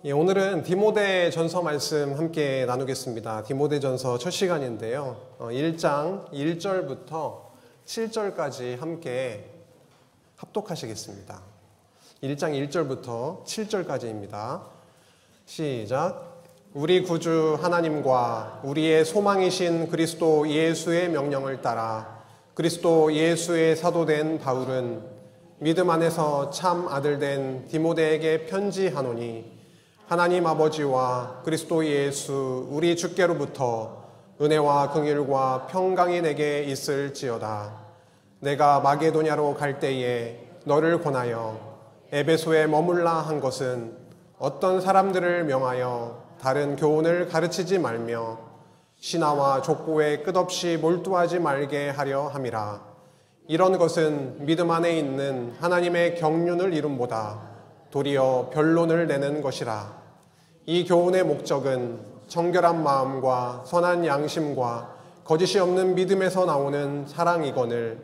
예, 오늘은 디모데전서 말씀 함께 나누겠습니다. 디모데전서 첫 시간인데요. 1장 1절부터 7절까지 함께 합독하시겠습니다. 1장 1절부터 7절까지입니다. 시작. 우리 구주 하나님과 우리의 소망이신 그리스도 예수의 명령을 따라 그리스도 예수의 사도된 바울은 믿음 안에서 참 아들된 디모데에게 편지하노니 하나님 아버지와 그리스도 예수 우리 주께로부터 은혜와 긍휼과 평강이 내게 있을지어다. 내가 마게도냐로 갈 때에 너를 권하여 에베소에 머물라 한 것은 어떤 사람들을 명하여 다른 교훈을 가르치지 말며 신하와 족보에 끝없이 몰두하지 말게 하려 함이라. 이런 것은 믿음 안에 있는 하나님의 경륜을 이룸보다 도리어 변론을 내는 것이라. 이 교훈의 목적은 정결한 마음과 선한 양심과 거짓이 없는 믿음에서 나오는 사랑이거늘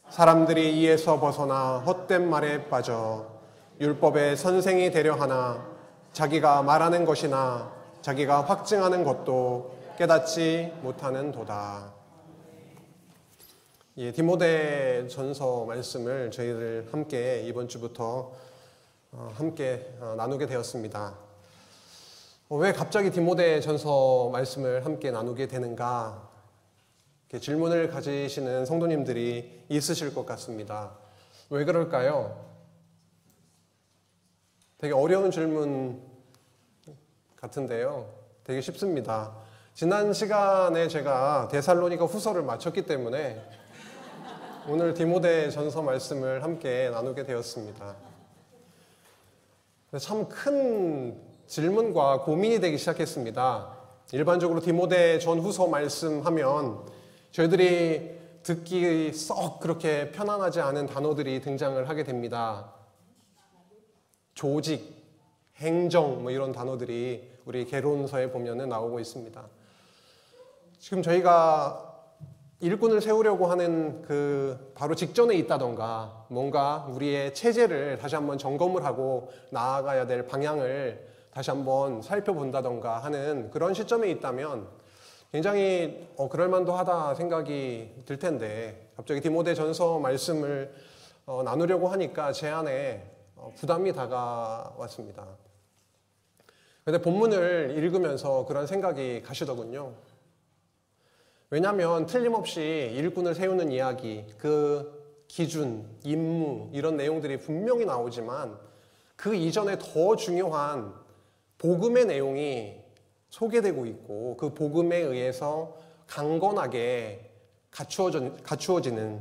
사람들이 이에서 벗어나 헛된 말에 빠져 율법의 선생이 되려 하나 자기가 말하는 것이나 자기가 확증하는 것도 깨닫지 못하는 도다. 예, 디모데전서 말씀을 저희들 함께 이번 주부터 함께 나누게 되었습니다. 왜 갑자기 디모데전서 말씀을 함께 나누게 되는가? 이렇게 질문을 가지시는 성도님들이 있으실 것 같습니다. 왜 그럴까요? 되게 어려운 질문 같은데요. 되게 쉽습니다. 지난 시간에 제가 데살로니가 후서를 마쳤기 때문에 오늘 디모데전서 말씀을 함께 나누게 되었습니다. 참 큰 질문과 고민이 되기 시작했습니다. 일반적으로 디모데전후서 말씀하면 저희들이 듣기 썩 그렇게 편안하지 않은 단어들이 등장을 하게 됩니다. 조직, 행정 뭐 이런 단어들이 우리 개론서에 보면 나오고 있습니다. 지금 저희가 일꾼을 세우려고 하는 그 바로 직전에 있다던가 뭔가 우리의 체제를 다시 한번 점검을 하고 나아가야 될 방향을 다시 한번 살펴본다던가 하는 그런 시점에 있다면 굉장히 그럴만도 하다 생각이 들 텐데 갑자기 디모데전서 말씀을 나누려고 하니까 제 안에 부담이 다가왔습니다. 그런데 본문을 읽으면서 그런 생각이 가시더군요. 왜냐하면 틀림없이 일꾼을 세우는 이야기, 그 기준, 임무 이런 내용들이 분명히 나오지만 그 이전에 더 중요한 복음의 내용이 소개되고 있고 그 복음에 의해서 강건하게 갖추어지는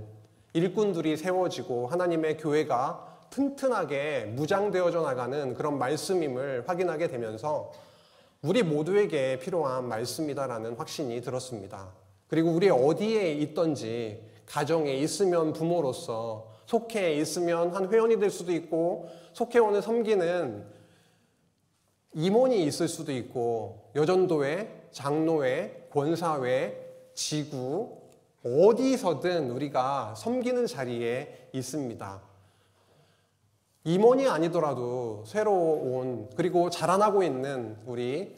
일꾼들이 세워지고 하나님의 교회가 튼튼하게 무장되어져 나가는 그런 말씀임을 확인하게 되면서 우리 모두에게 필요한 말씀이다라는 확신이 들었습니다. 그리고 우리 어디에 있든지 가정에 있으면 부모로서 속해 있으면 한 회원이 될 수도 있고 속해원을 섬기는 임원이 있을 수도 있고 여전도회, 장로회, 권사회, 지구 어디서든 우리가 섬기는 자리에 있습니다. 임원이 아니더라도 새로 온 그리고 자라나고 있는 우리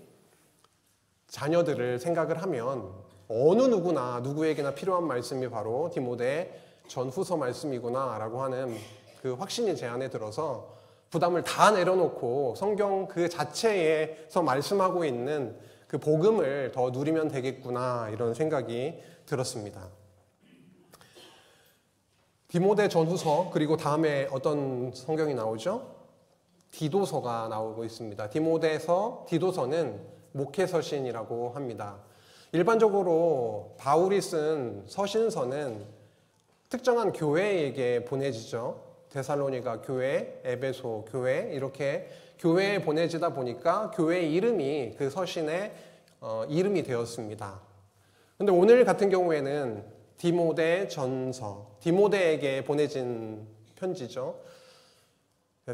자녀들을 생각을 하면 어느 누구나 누구에게나 필요한 말씀이 바로 디모데 전후서 말씀이구나 라고 하는 그 확신이 제 안에 들어서 부담을 다 내려놓고 성경 그 자체에서 말씀하고 있는 그 복음을 더 누리면 되겠구나 이런 생각이 들었습니다. 디모데 전후서 그리고 다음에 어떤 성경이 나오죠? 디도서가 나오고 있습니다. 디모데서, 디도서는 목회서신이라고 합니다. 일반적으로 바울이 쓴 서신서는 특정한 교회에게 보내지죠. 데살로니가 교회, 에베소 교회 이렇게 교회에 보내지다 보니까 교회 이름이 그 서신의 이름이 되었습니다. 그런데 오늘 같은 경우에는 디모데 전서, 디모데에게 보내진 편지죠.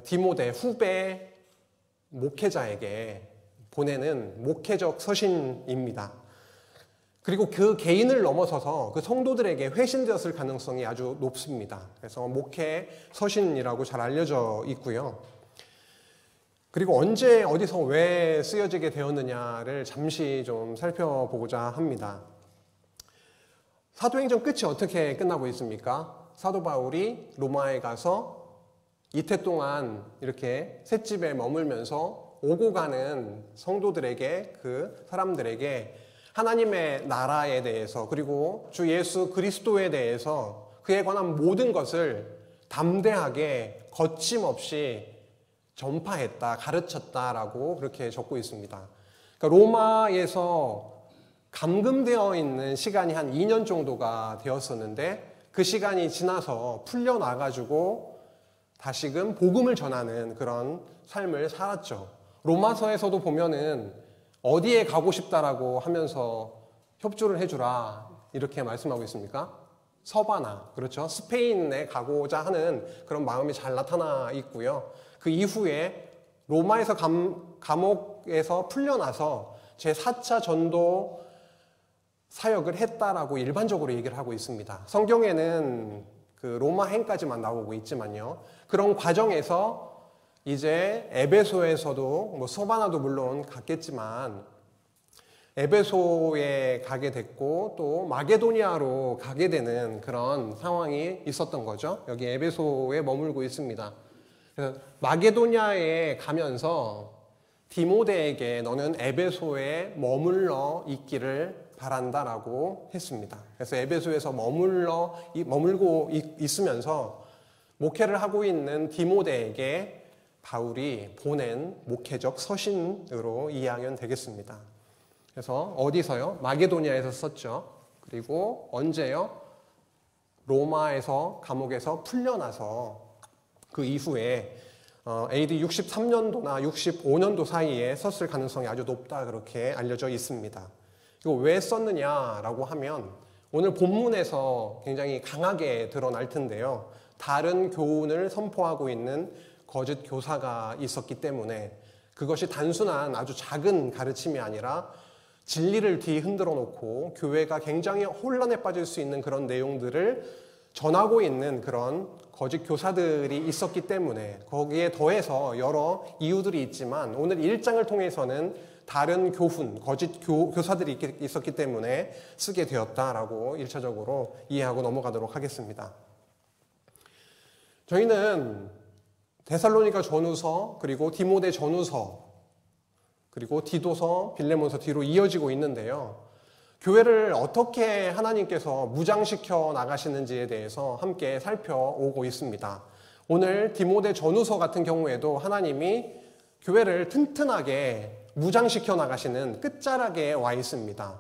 디모데 후배 목회자에게 보내는 목회적 서신입니다. 그리고 그 개인을 넘어서서 그 성도들에게 회신되었을 가능성이 아주 높습니다. 그래서 목회 서신이라고 잘 알려져 있고요. 그리고 언제 어디서 왜 쓰여지게 되었느냐를 잠시 좀 살펴보고자 합니다. 사도행전 끝이 어떻게 끝나고 있습니까? 사도 바울이 로마에 가서 이태 동안 이렇게 셋집에 머물면서 오고 가는 성도들에게, 그 사람들에게 하나님의 나라에 대해서, 그리고 주 예수 그리스도에 대해서 그에 관한 모든 것을 담대하게 거침없이 전파했다, 가르쳤다라고 그렇게 적고 있습니다. 그러니까 로마에서 감금되어 있는 시간이 한 2년 정도가 되었었는데, 그 시간이 지나서 풀려나가지고 다시금 복음을 전하는 그런 삶을 살았죠. 로마서에서도 보면은 어디에 가고 싶다라고 하면서 협조를 해주라 이렇게 말씀하고 있습니까? 서바나, 그렇죠? 스페인에 가고자 하는 그런 마음이 잘 나타나 있고요. 그 이후에 로마에서 감옥에서 풀려나서 제4차 전도 사역을 했다라고 일반적으로 얘기를 하고 있습니다. 성경에는 그 로마행까지만 나오고 있지만요. 그런 과정에서 이제 에베소에서도 뭐 서바나도 물론 갔겠지만 에베소에 가게 됐고 또 마게도니아로 가게 되는 그런 상황이 있었던 거죠. 여기 에베소에 머물고 있습니다. 그래서 마게도니아에 가면서 디모데에게 너는 에베소에 머물러 있기를 바란다라고 했습니다. 그래서 에베소에서 머물고 있으면서 목회를 하고 있는 디모데에게 바울이 보낸 목회적 서신으로 이해하면 되겠습니다. 그래서 어디서요? 마게도니아에서 썼죠. 그리고 언제요? 로마에서 감옥에서 풀려나서 그 이후에 AD 63년도나 65년도 사이에 썼을 가능성이 아주 높다 그렇게 알려져 있습니다. 이거 왜 썼느냐라고 하면 오늘 본문에서 굉장히 강하게 드러날 텐데요. 다른 교훈을 선포하고 있는 거짓 교사가 있었기 때문에 그것이 단순한 아주 작은 가르침이 아니라 진리를 뒤흔들어 놓고 교회가 굉장히 혼란에 빠질 수 있는 그런 내용들을 전하고 있는 그런 거짓 교사들이 있었기 때문에 거기에 더해서 여러 이유들이 있지만 오늘 1장을 통해서는 다른 교훈, 거짓 교사들이 있었기 때문에 쓰게 되었다라고 1차적으로 이해하고 넘어가도록 하겠습니다. 저희는 데살로니가 전후서, 그리고 디모데 전후서, 그리고 디도서, 빌레몬서 뒤로 이어지고 있는데요. 교회를 어떻게 하나님께서 무장시켜 나가시는지에 대해서 함께 살펴오고 있습니다. 오늘 디모데 전후서 같은 경우에도 하나님이 교회를 튼튼하게 무장시켜 나가시는 끝자락에 와 있습니다.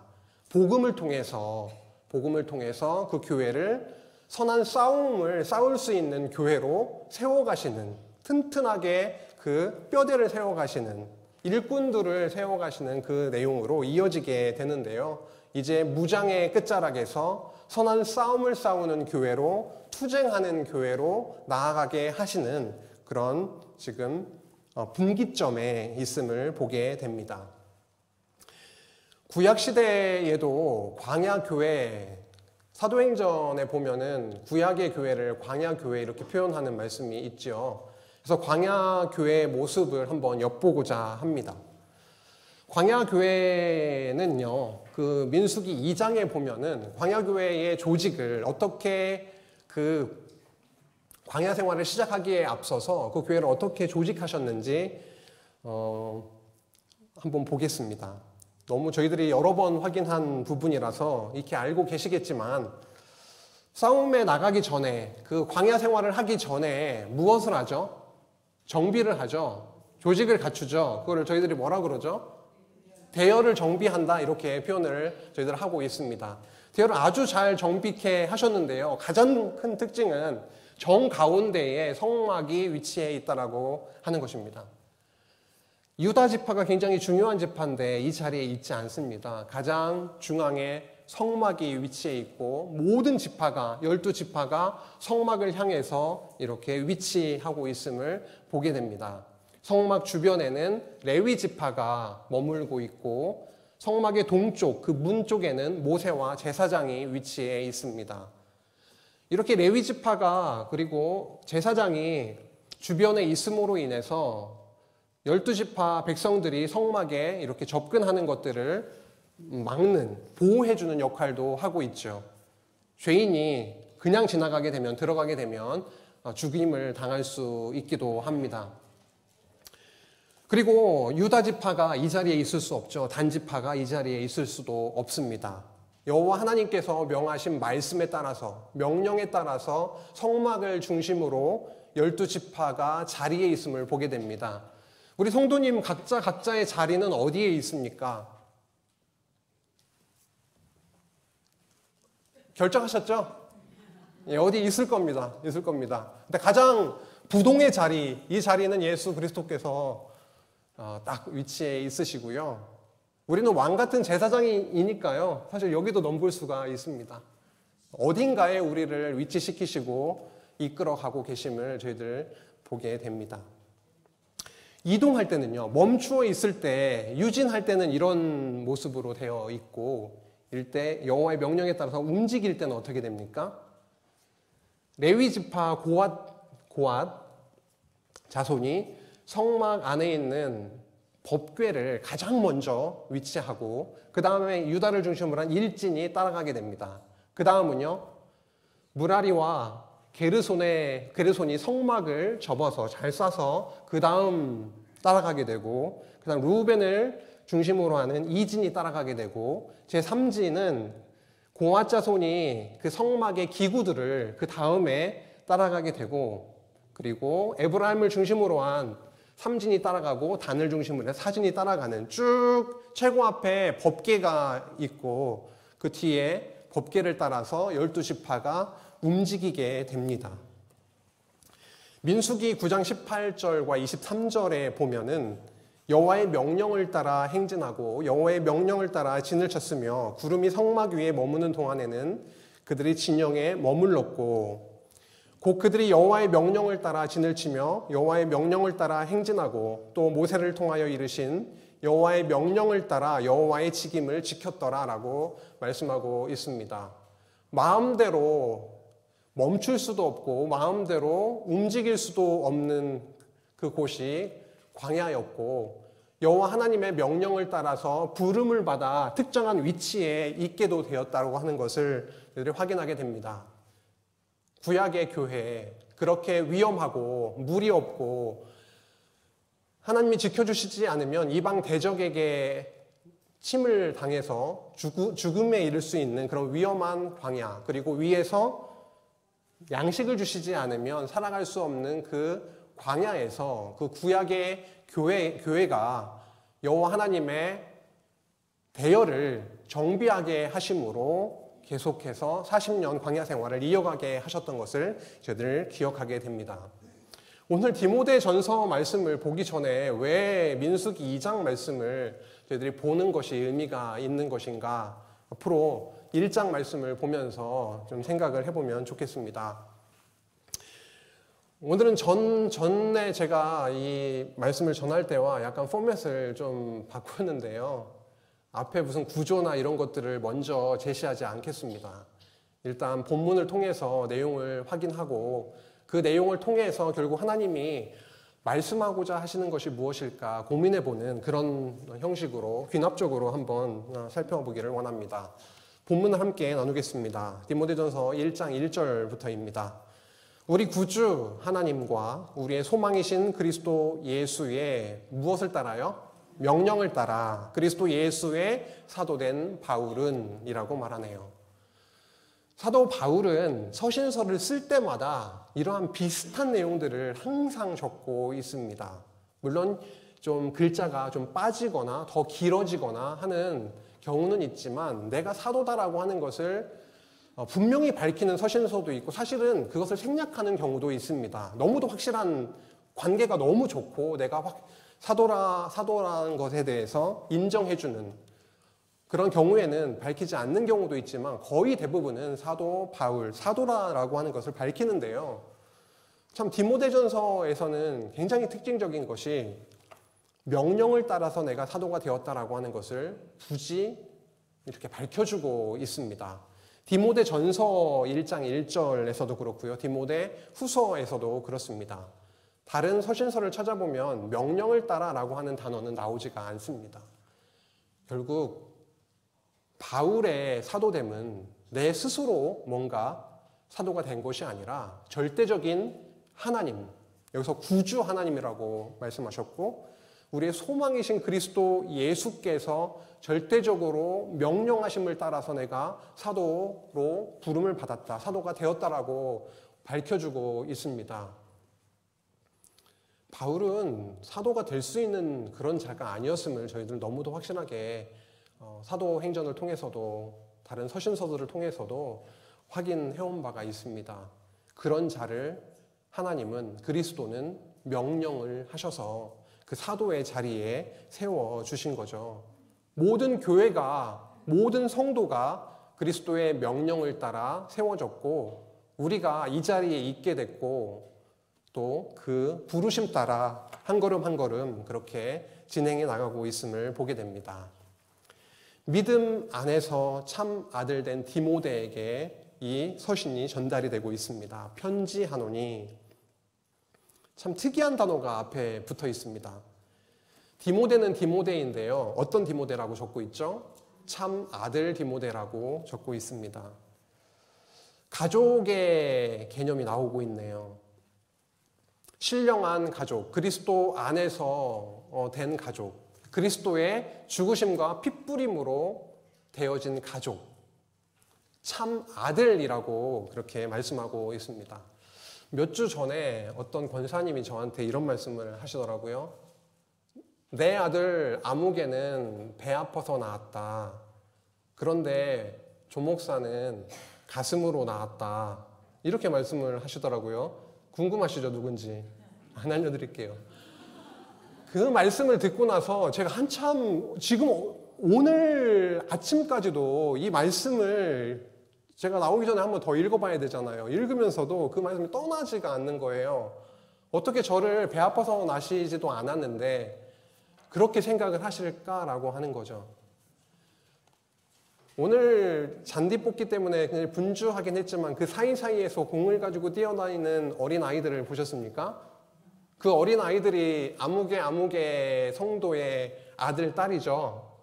복음을 통해서 그 교회를 선한 싸움을 싸울 수 있는 교회로 세워가시는, 튼튼하게 그 뼈대를 세워가시는, 일꾼들을 세워가시는 그 내용으로 이어지게 되는데요. 이제 무장의 끝자락에서 선한 싸움을 싸우는 교회로, 투쟁하는 교회로 나아가게 하시는 그런 지금 분기점에 있음을 보게 됩니다. 구약시대에도 광야교회, 사도행전에 보면은 구약의 교회를 광야교회 이렇게 표현하는 말씀이 있죠. 그래서 광야교회의 모습을 한번 엿보고자 합니다. 광야교회는요, 그 민수기 2장에 보면은 광야교회의 조직을 어떻게 그 광야 생활을 시작하기에 앞서서 그 교회를 어떻게 조직하셨는지 한번 보겠습니다. 너무 저희들이 여러 번 확인한 부분이라서 이렇게 알고 계시겠지만 싸움에 나가기 전에, 그 광야 생활을 하기 전에 무엇을 하죠? 정비를 하죠. 조직을 갖추죠. 그거를 저희들이 뭐라 그러죠? 대열을 정비한다 이렇게 표현을 저희들 하고 있습니다. 대열을 아주 잘 정비케 하셨는데요. 가장 큰 특징은 정가운데에 성막이 위치해 있다라고 하는 것입니다. 유다 지파가 굉장히 중요한 지파인데 이 자리에 있지 않습니다. 가장 중앙에 성막이 위치해 있고 모든 지파가, 12지파가 성막을 향해서 이렇게 위치하고 있음을 보게 됩니다. 성막 주변에는 레위 지파가 머물고 있고 성막의 동쪽, 그 문 쪽에는 모세와 제사장이 위치해 있습니다. 이렇게 레위 지파가 그리고 제사장이 주변에 있음으로 인해서 12지파 백성들이 성막에 이렇게 접근하는 것들을 막는, 보호해주는 역할도 하고 있죠. 죄인이 그냥 지나가게 되면, 들어가게 되면 죽임을 당할 수 있기도 합니다. 그리고 유다지파가 이 자리에 있을 수 없죠. 단지파가 이 자리에 있을 수도 없습니다. 여호와 하나님께서 명하신 말씀에 따라서, 명령에 따라서 성막을 중심으로 12지파가 자리에 있음을 보게 됩니다. 우리 성도님 각자의 자리는 어디에 있습니까? 결정하셨죠? 예, 어디 있을 겁니다. 있을 겁니다. 근데 가장 부동의 자리, 이 자리는 예수 그리스도께서 딱 위치에 있으시고요. 우리는 왕 같은 제사장이니까요. 사실 여기도 넘볼 수가 있습니다. 어딘가에 우리를 위치시키시고 이끌어가고 계심을 저희들 보게 됩니다. 이동할 때는요, 멈추어 있을 때, 유진할 때는 이런 모습으로 되어 있고, 일때 여호와의 명령에 따라서 움직일 때는 어떻게 됩니까? 레위 지파 고앗 자손이 성막 안에 있는 법궤를 가장 먼저 위치하고, 그 다음에 유다를 중심으로 한 일진이 따라가게 됩니다. 그 다음은요, 무라리와 게르손이 성막을 접어서 잘 싸서 그 다음 따라가게 되고, 그 다음 루벤을 중심으로 하는 이진이 따라가게 되고, 제3진은 고앗 자손이 그 성막의 기구들을 그 다음에 따라가게 되고, 그리고 에브라임을 중심으로 한 3진이 따라가고, 단을 중심으로 해서 4진이 따라가는, 쭉 최고 앞에 법궤가 있고 그 뒤에 법궤를 따라서 12지파가 움직이게 됩니다. 민수기 9장 18절과 23절에 보면은 여호와의 명령을 따라 행진하고 여호와의 명령을 따라 진을 쳤으며 구름이 성막 위에 머무는 동안에는 그들이 진영에 머물렀고, 곧 그들이 여호와의 명령을 따라 진을 치며 여호와의 명령을 따라 행진하고 또 모세를 통하여 이르신 여호와의 명령을 따라 여호와의 직임을 지켰더라라고 말씀하고 있습니다. 마음대로 멈출 수도 없고 마음대로 움직일 수도 없는 그곳이 광야였고, 여호와 하나님의 명령을 따라서 부름을 받아 특정한 위치에 있게도 되었다고 하는 것을 확인하게 됩니다. 구약의 교회, 그렇게 위험하고 물이 없고 하나님이 지켜주시지 않으면 이방 대적에게 침을 당해서 죽음에 이를 수 있는 그런 위험한 광야, 그리고 위에서 양식을 주시지 않으면 살아갈 수 없는 그 광야에서 그 구약의 교회가 여호와 하나님의 대열을 정비하게 하심으로 계속해서 40년 광야 생활을 이어가게 하셨던 것을 저희들 기억하게 됩니다. 오늘 디모데 전서 말씀을 보기 전에 왜 민수기 2장 말씀을 저희들이 보는 것이 의미가 있는 것인가, 앞으로 1장 말씀을 보면서 좀 생각을 해보면 좋겠습니다. 오늘은 전에 제가 이 말씀을 전할 때와 약간 포맷을 좀 바꿨는데요. 앞에 무슨 구조나 이런 것들을 먼저 제시하지 않겠습니다. 일단 본문을 통해서 내용을 확인하고 그 내용을 통해서 결국 하나님이 말씀하고자 하시는 것이 무엇일까 고민해보는 그런 형식으로 귀납적으로 한번 살펴보기를 원합니다. 본문을 함께 나누겠습니다. 디모데전서 1장 1절부터입니다. 우리 구주 하나님과 우리의 소망이신 그리스도 예수의 무엇을 따라요? 명령을 따라 그리스도 예수의 사도된 바울은 이라고 말하네요. 사도 바울은 서신서를 쓸 때마다 이러한 비슷한 내용들을 항상 적고 있습니다. 물론 좀 글자가 좀 빠지거나 더 길어지거나 하는 경우는 있지만 내가 사도다라고 하는 것을 분명히 밝히는 서신서도 있고 사실은 그것을 생략하는 경우도 있습니다. 너무도 확실한 관계가 너무 좋고 내가 사도라는 것에 대해서 인정해주는 그런 경우에는 밝히지 않는 경우도 있지만 거의 대부분은 사도 바울, 사도라고 하는 것을 밝히는데요. 참 디모데전서에서는 굉장히 특징적인 것이 명령을 따라서 내가 사도가 되었다라고 하는 것을 굳이 이렇게 밝혀주고 있습니다. 디모데전서 1장 1절에서도 그렇고요. 디모데 후서에서도 그렇습니다. 다른 서신서를 찾아보면 명령을 따라라고 하는 단어는 나오지가 않습니다. 결국 바울의 사도됨은 내 스스로 뭔가 사도가 된 것이 아니라 절대적인 하나님, 여기서 구주 하나님이라고 말씀하셨고 우리의 소망이신 그리스도 예수께서 절대적으로 명령하심을 따라서 내가 사도로 부름을 받았다, 사도가 되었다라고 밝혀주고 있습니다. 바울은 사도가 될 수 있는 그런 자가 아니었음을 저희들 너무도 확실하게 사도행전을 통해서도 다른 서신서들을 통해서도 확인해온 바가 있습니다. 그런 자를 하나님은, 그리스도는 명령을 하셔서 그 사도의 자리에 세워주신 거죠. 모든 교회가, 모든 성도가 그리스도의 명령을 따라 세워졌고 우리가 이 자리에 있게 됐고 또 그 부르심 따라 한 걸음 한 걸음 그렇게 진행해 나가고 있음을 보게 됩니다. 믿음 안에서 참 아들 된 디모데에게 이 서신이 전달이 되고 있습니다. 편지하노니, 참 특이한 단어가 앞에 붙어 있습니다. 디모데는 디모데인데요. 어떤 디모데라고 적고 있죠? 참 아들 디모데라고 적고 있습니다. 가족의 개념이 나오고 있네요. 신령한 가족, 그리스도 안에서 된 가족, 그리스도의 죽으심과 핏부림으로 되어진 가족, 참 아들이라고 그렇게 말씀하고 있습니다. 몇 주 전에 어떤 권사님이 저한테 이런 말씀을 하시더라고요. 내 아들 아무개는 배 아파서 낳았다. 그런데 조 목사는 가슴으로 낳았다. 이렇게 말씀을 하시더라고요. 궁금하시죠? 누군지? 안 알려드릴게요. 그 말씀을 듣고 나서 제가 한참 지금 오늘 아침까지도 이 말씀을 제가 나오기 전에 한번 더 읽어봐야 되잖아요. 읽으면서도 그 말씀이 떠나지가 않는 거예요. 어떻게 저를 배 아파서 낳으시지도 않았는데 그렇게 생각을 하실까라고 하는 거죠. 오늘 잔디 뽑기 때문에 그냥 분주하긴 했지만 그 사이사이에서 공을 가지고 뛰어다니는 어린아이들을 보셨습니까? 그 어린아이들이 아무개 성도의 아들, 딸이죠.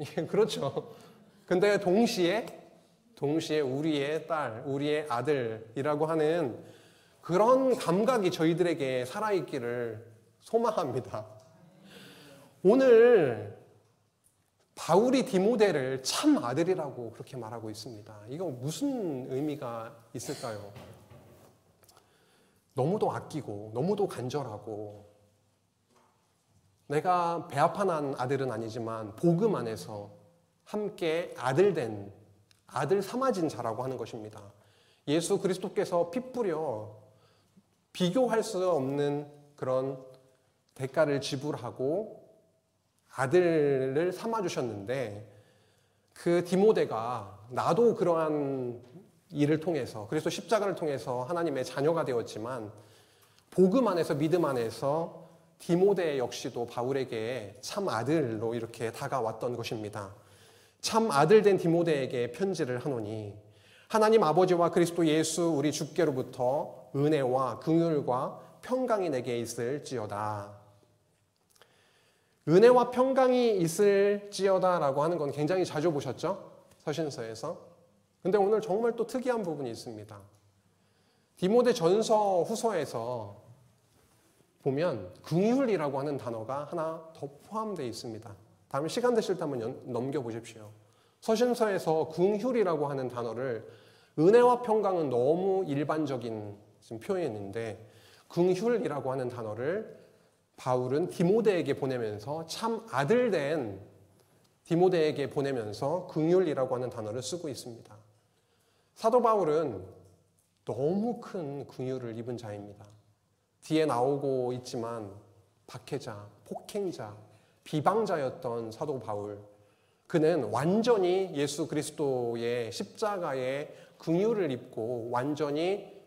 예, 그렇죠. 근데 동시에 우리의 딸, 우리의 아들이라고 하는 그런 감각이 저희들에게 살아있기를 소망합니다. 오늘 바울이 디모데를 참 아들이라고 그렇게 말하고 있습니다. 이거 무슨 의미가 있을까요? 너무도 아끼고 너무도 간절하고 내가 배 아파 난 아들은 아니지만 복음 안에서 함께 아들된 아들 삼아진 자라고 하는 것입니다. 예수 그리스도께서 피 뿌려 비교할 수 없는 그런 대가를 지불하고 아들을 삼아주셨는데 그 디모데가 나도 그러한 일을 통해서 그리스도 십자가를 통해서 하나님의 자녀가 되었지만 복음 안에서 믿음 안에서 디모데 역시도 바울에게 참 아들로 이렇게 다가왔던 것입니다. 참 아들 된 디모데에게 편지를 하노니 하나님 아버지와 그리스도 예수 우리 주께로부터 은혜와 긍휼과 평강이 내게 있을지어다. 은혜와 평강이 있을지어다라고 하는 건 굉장히 자주 보셨죠? 서신서에서. 근데 오늘 정말 또 특이한 부분이 있습니다. 디모데 전서 후서에서 보면 긍휼이라고 하는 단어가 하나 더 포함되어 있습니다. 다음에 시간 되실 때 한번 넘겨보십시오. 서신서에서 긍휼이라고 하는 단어를 은혜와 평강은 너무 일반적인 표현인데 긍휼이라고 하는 단어를 바울은 디모데에게 보내면서 참 아들된 디모데에게 보내면서 긍휼이라고 하는 단어를 쓰고 있습니다. 사도 바울은 너무 큰 긍휼을 입은 자입니다. 뒤에 나오고 있지만 박해자, 폭행자, 비방자였던 사도 바울. 그는 완전히 예수 그리스도의 십자가의 긍휼을 입고 완전히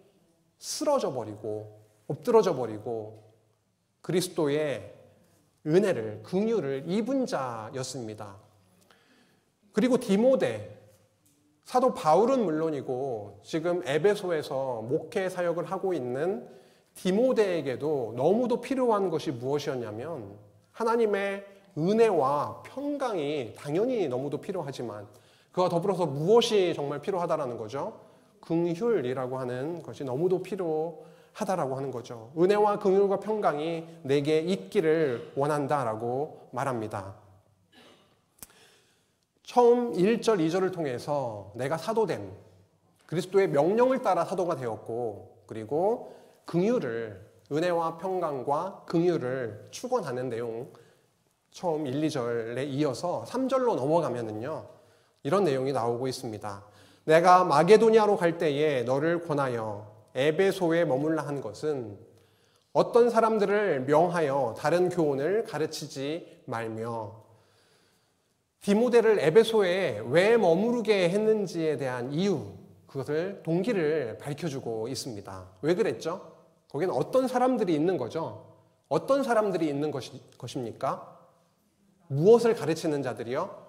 쓰러져 버리고 엎드러져 버리고 그리스도의 은혜를, 긍휼을 입은 자였습니다. 그리고 디모데, 사도 바울은 물론이고 지금 에베소에서 목회 사역을 하고 있는 디모데에게도 너무도 필요한 것이 무엇이었냐면 하나님의 은혜와 평강이 당연히 너무도 필요하지만 그와 더불어서 무엇이 정말 필요하다라는 거죠? 긍휼이라고 하는 것이 너무도 필요하다라고 하는 거죠. 은혜와 긍휼과 평강이 내게 있기를 원한다라고 말합니다. 처음 1절, 2절을 통해서 내가 사도됨, 그리스도의 명령을 따라 사도가 되었고, 그리고 긍휼을, 은혜와 평강과 긍휼을 축원하는 내용, 처음 1, 2절에 이어서 3절로 넘어가면은요, 이런 내용이 나오고 있습니다. 내가 마게도니아로 갈 때에 너를 권하여 에베소에 머물라 한 것은 어떤 사람들을 명하여 다른 교훈을 가르치지 말며, 디모데를 에베소에 왜 머무르게 했는지에 대한 이유, 그것을 동기를 밝혀주고 있습니다. 왜 그랬죠? 거기는 어떤 사람들이 있는 거죠? 어떤 사람들이 있는 것입니까? 무엇을 가르치는 자들이요?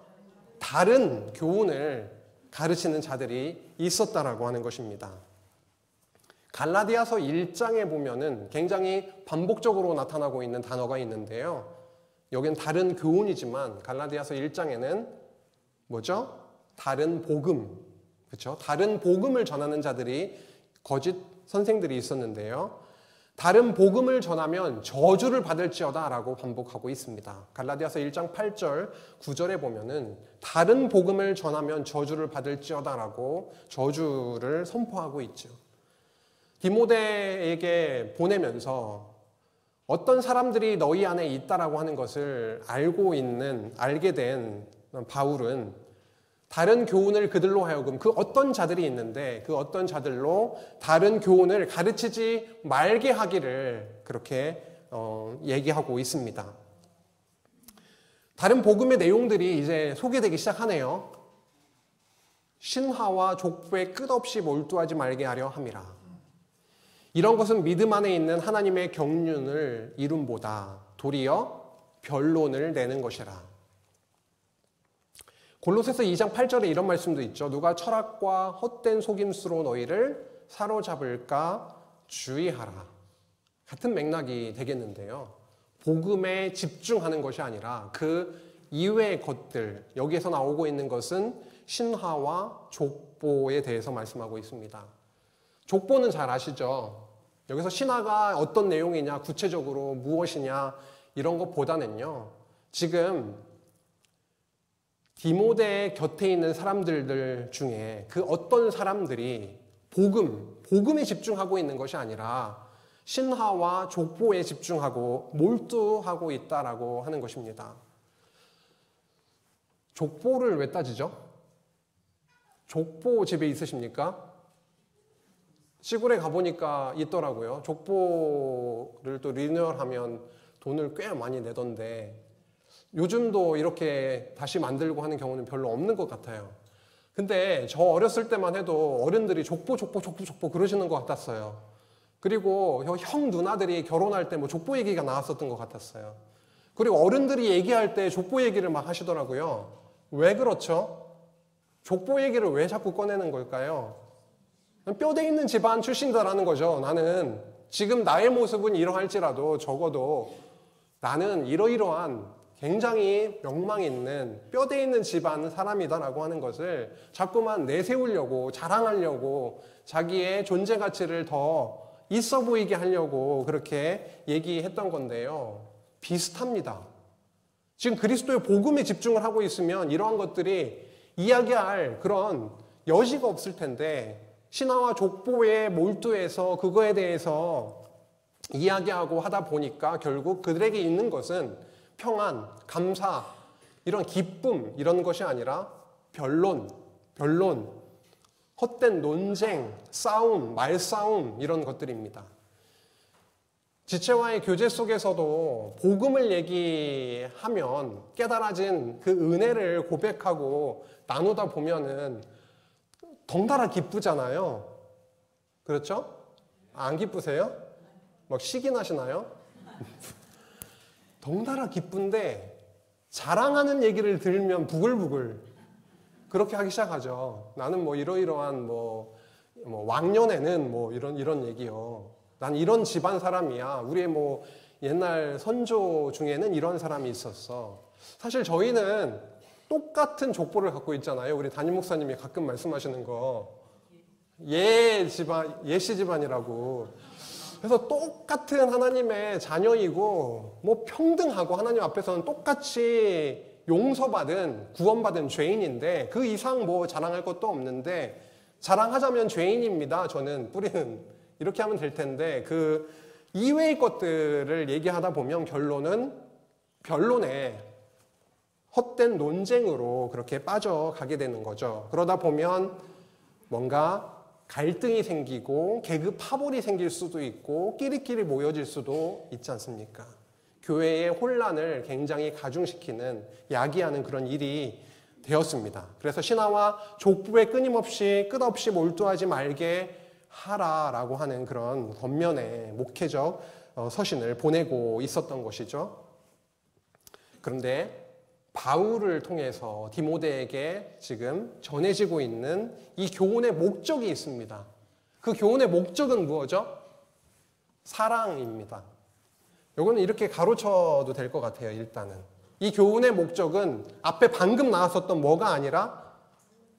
다른 교훈을 가르치는 자들이 있었다라고 하는 것입니다. 갈라디아서 1장에 보면은 굉장히 반복적으로 나타나고 있는 단어가 있는데요. 여긴 다른 교훈이지만 갈라디아서 1장에는 뭐죠? 다른 복음, 그렇죠? 다른 복음을 전하는 자들이 거짓 선생들이 있었는데요. 다른 복음을 전하면 저주를 받을지어다 라고 반복하고 있습니다. 갈라디아서 1장 8절, 9절에 보면은 다른 복음을 전하면 저주를 받을지어다 라고 저주를 선포하고 있죠. 디모데에게 보내면서 어떤 사람들이 너희 안에 있다라고 하는 것을 알게 된 바울은 다른 교훈을 그들로 하여금 그 어떤 자들이 있는데 그 어떤 자들로 다른 교훈을 가르치지 말게 하기를 그렇게 얘기하고 있습니다. 다른 복음의 내용들이 이제 소개되기 시작하네요. 신화와 족보에 끝없이 몰두하지 말게 하려 함이라. 이런 것은 믿음 안에 있는 하나님의 경륜을 이룸보다 도리어 변론을 내는 것이라. 골로새서 2장 8절에 이런 말씀도 있죠. 누가 철학과 헛된 속임수로 너희를 사로잡을까 주의하라. 같은 맥락이 되겠는데요. 복음에 집중하는 것이 아니라 그 이외의 것들, 여기에서 나오고 있는 것은 신화와 족보에 대해서 말씀하고 있습니다. 족보는 잘 아시죠? 여기서 신화가 어떤 내용이냐, 구체적으로 무엇이냐 이런 것보다는요. 지금 디모데 곁에 있는 사람들 중에 그 어떤 사람들이 복음에 집중하고 있는 것이 아니라 신화와 족보에 집중하고 몰두하고 있다라고 하는 것입니다. 족보를 왜 따지죠? 족보 집에 있으십니까? 시골에 가보니까 있더라고요. 족보를 또 리뉴얼하면 돈을 꽤 많이 내던데 요즘도 이렇게 다시 만들고 하는 경우는 별로 없는 것 같아요. 근데 저 어렸을 때만 해도 어른들이 족보 그러시는 것 같았어요. 그리고 형 누나들이 결혼할 때 뭐 족보 얘기가 나왔었던 것 같았어요. 그리고 어른들이 얘기할 때 족보 얘기를 막 하시더라고요. 왜 그렇죠? 족보 얘기를 왜 자꾸 꺼내는 걸까요? 뼈대 있는 집안 출신이다라는 거죠. 나는 지금 나의 모습은 이러할지라도 적어도 나는 이러이러한 굉장히 명망 있는 뼈대 있는 집안 사람이다라고 하는 것을 자꾸만 내세우려고 자랑하려고 자기의 존재 가치를 더 있어 보이게 하려고 그렇게 얘기했던 건데요. 비슷합니다. 지금 그리스도의 복음에 집중을 하고 있으면 이러한 것들이 이야기할 그런 여지가 없을 텐데 신화와 족보에 몰두해서 그거에 대해서 이야기하고 하다 보니까 결국 그들에게 있는 것은 평안, 감사, 이런 기쁨 이런 것이 아니라 변론, 헛된 논쟁, 싸움, 말싸움 이런 것들입니다. 지체와의 교제 속에서도 복음을 얘기하면 깨달아진 그 은혜를 고백하고 나누다 보면은 덩달아 기쁘잖아요. 그렇죠? 안 기쁘세요? 막 시기 나시나요? 덩달아 기쁜데 자랑하는 얘기를 들으면 부글부글 그렇게 하기 시작하죠. 나는 뭐 이러이러한 뭐 왕년에는 뭐 이런 얘기요. 난 이런 집안 사람이야. 우리의 뭐 옛날 선조 중에는 이런 사람이 있었어. 사실 저희는 똑같은 족보를 갖고 있잖아요. 우리 담임 목사님이 가끔 말씀하시는 거. 예씨 집안이라고. 그래서 똑같은 하나님의 자녀이고 뭐 평등하고 하나님 앞에서는 똑같이 용서받은 구원받은 죄인인데 그 이상 뭐 자랑할 것도 없는데 자랑하자면 죄인입니다. 저는 뿌리는 이렇게 하면 될 텐데 그 이외의 것들을 얘기하다 보면 변론에 헛된 논쟁으로 그렇게 빠져가게 되는 거죠. 그러다 보면 뭔가 갈등이 생기고 계급 파벌이 생길 수도 있고 끼리끼리 모여질 수도 있지 않습니까? 교회의 혼란을 굉장히 가중시키는 야기하는 그런 일이 되었습니다. 그래서 신하와 족부에 끝없이 몰두하지 말게 하라라고 하는 그런 겉면의 목회적 서신을 보내고 있었던 것이죠. 그런데 바울을 통해서 디모데에게 지금 전해지고 있는 이 교훈의 목적이 있습니다. 그 교훈의 목적은 무엇이죠? 사랑입니다. 이거는 이렇게 가로쳐도 될 것 같아요. 일단은 이 교훈의 목적은 앞에 방금 나왔었던 뭐가 아니라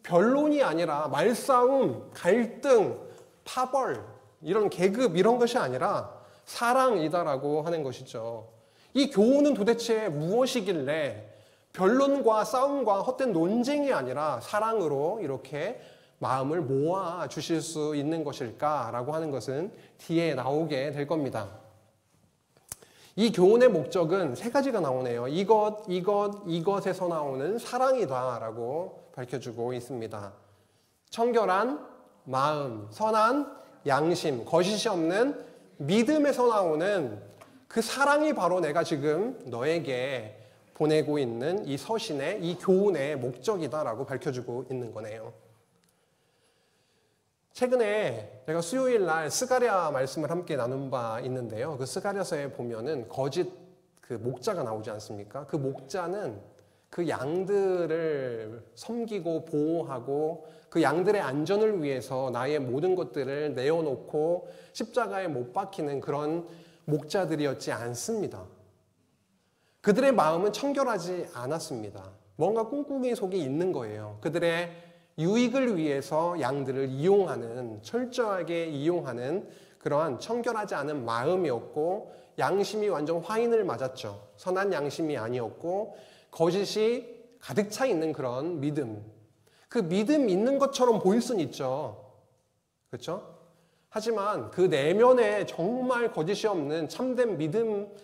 변론이 아니라 말싸움, 갈등, 파벌, 이런 계급 이런 것이 아니라 사랑이다라고 하는 것이죠. 이 교훈은 도대체 무엇이길래 변론과 싸움과 헛된 논쟁이 아니라 사랑으로 이렇게 마음을 모아 주실 수 있는 것일까라고 하는 것은 뒤에 나오게 될 겁니다. 이 교훈의 목적은 세 가지가 나오네요. 이것에서 나오는 사랑이다라고 밝혀주고 있습니다. 청결한 마음, 선한 양심, 거짓이 없는 믿음에서 나오는 그 사랑이 바로 내가 지금 너에게 보내고 있는 이 서신의 이 교훈의 목적이다라고 밝혀주고 있는 거네요. 최근에 제가 수요일 날 스가랴 말씀을 함께 나눈 바 있는데요. 그 스가랴서에 보면은 거짓 그 목자가 나오지 않습니까? 그 목자는 그 양들을 섬기고 보호하고 그 양들의 안전을 위해서 나의 모든 것들을 내어놓고 십자가에 못 박히는 그런 목자들이었지 않습니다. 그들의 마음은 청결하지 않았습니다. 뭔가 꿍꿍이 속에 있는 거예요. 그들의 유익을 위해서 양들을 이용하는, 철저하게 이용하는 그러한 청결하지 않은 마음이었고 양심이 완전 화인을 맞았죠. 선한 양심이 아니었고 거짓이 가득 차 있는 그런 믿음. 그 믿음 있는 것처럼 보일 수는 있죠. 그렇죠? 하지만 그 내면에 정말 거짓이 없는 참된 믿음이면